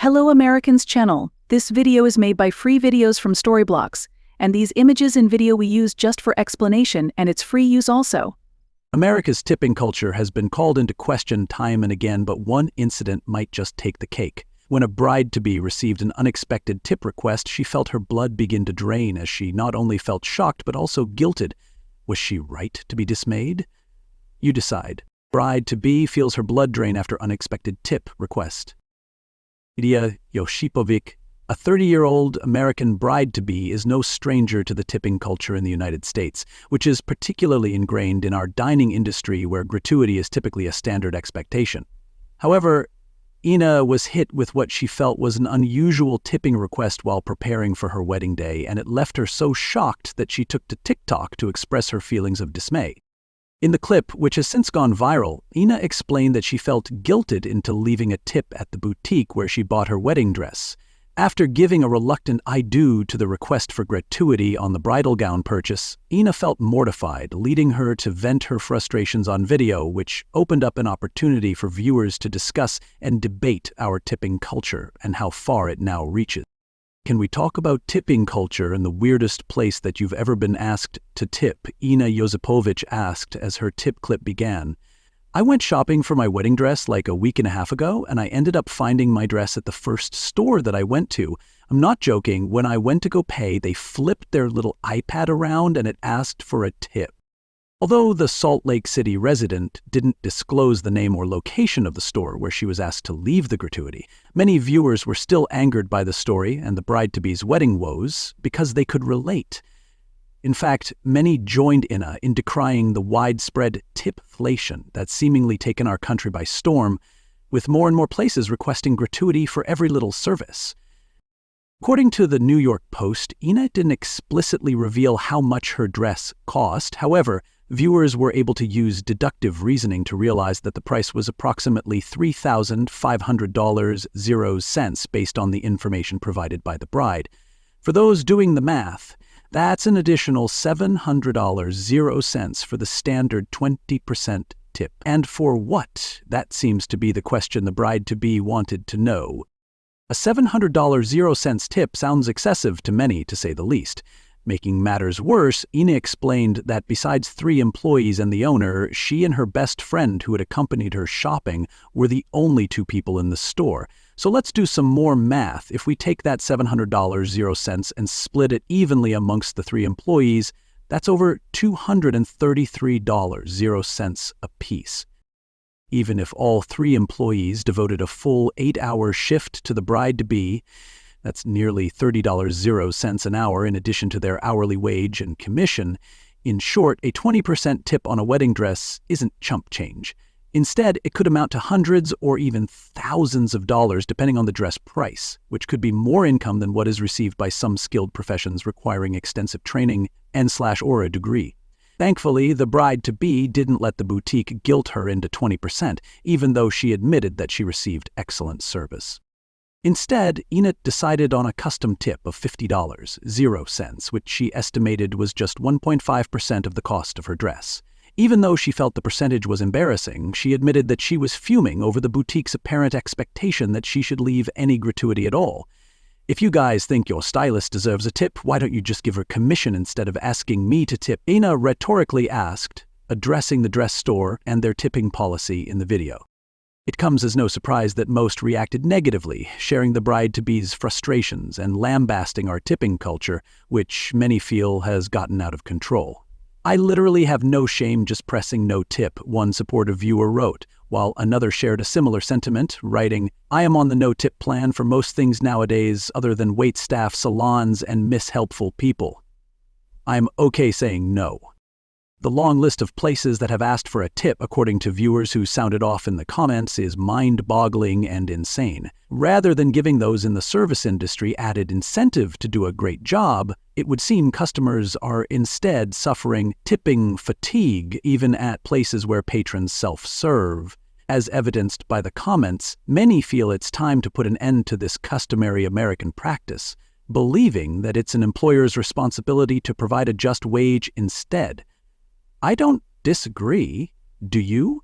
Hello Americans channel. This video is made by free videos from Storyblocks, and these images and video we use just for explanation, and it's free use also. America's tipping culture has been called into question time and again, but one incident might just take the cake. When a bride-to-be received an unexpected tip request, she felt her blood begin to drain as she not only felt shocked but also guilted. Was she right to be dismayed? You decide. Bride-to-be feels her blood drain after unexpected tip request. Lidia Yoshipovic, a 30-year-old American bride-to-be, is no stranger to the tipping culture in the United States, which is particularly ingrained in our dining industry where gratuity is typically a standard expectation. However, Ina was hit with what she felt was an unusual tipping request while preparing for her wedding day, and it left her so shocked that she took to TikTok to express her feelings of dismay. In the clip, which has since gone viral, Ina explained that she felt guilted into leaving a tip at the boutique where she bought her wedding dress. After giving a reluctant I do to the request for gratuity on the bridal gown purchase, Ina felt mortified, leading her to vent her frustrations on video, which opened up an opportunity for viewers to discuss and debate our tipping culture and how far it now reaches. Can we talk about tipping culture and the weirdest place that you've ever been asked to tip? Ina Yosipovich asked as her tip clip began. I went shopping for my wedding dress like a week and a half ago, and I ended up finding my dress at the first store that I went to. I'm not joking. When I went to go pay, they flipped their little iPad around and it asked for a tip. Although the Salt Lake City resident didn't disclose the name or location of the store where she was asked to leave the gratuity, many viewers were still angered by the story and the bride-to-be's wedding woes because they could relate. In fact, many joined Ina in decrying the widespread tipflation that's seemingly taken our country by storm, with more and more places requesting gratuity for every little service. According to the New York Post, Ina didn't explicitly reveal how much her dress cost. However, viewers were able to use deductive reasoning to realize that the price was approximately $3,500.00 based on the information provided by the bride. For those doing the math, that's an additional $700.00 for the standard 20% tip. And for what? That seems to be the question the bride-to-be wanted to know. A $700.00 tip sounds excessive to many, to say the least. Making matters worse, Ina explained that besides 3 employees and the owner, she and her best friend who had accompanied her shopping were the only 2 people in the store. So let's do some more math. If we take that $700.00 and split it evenly amongst the 3 employees, that's over $233.00 apiece. Even if all 3 employees devoted a full 8-hour shift to the bride-to-be, that's nearly $30.00 an hour in addition to their hourly wage and commission. In short, a 20% tip on a wedding dress isn't chump change. Instead, it could amount to hundreds or even thousands of dollars depending on the dress price, which could be more income than what is received by some skilled professions requiring extensive training and/or a degree. Thankfully, the bride-to-be didn't let the boutique guilt her into 20%, even though she admitted that she received excellent service. Instead, Ina decided on a custom tip of $50.00, which she estimated was just 1.5% of the cost of her dress. Even though she felt the percentage was embarrassing, she admitted that she was fuming over the boutique's apparent expectation that she should leave any gratuity at all. If you guys think your stylist deserves a tip, why don't you just give her commission instead of asking me to tip? Ina rhetorically asked, addressing the dress store and their tipping policy in the video. It comes as no surprise that most reacted negatively, sharing the bride-to-be's frustrations and lambasting our tipping culture, which many feel has gotten out of control. I literally have no shame just pressing no tip, one supportive viewer wrote, while another shared a similar sentiment, writing, I am on the no-tip plan for most things nowadays other than waitstaff, salons, and mishelpful people. I'm okay saying no. The long list of places that have asked for a tip, according to viewers who sounded off in the comments, is mind-boggling and insane. Rather than giving those in the service industry added incentive to do a great job, it would seem customers are instead suffering tipping fatigue even at places where patrons self-serve. As evidenced by the comments, many feel it's time to put an end to this customary American practice, believing that it's an employer's responsibility to provide a just wage instead. I don't disagree. Do you?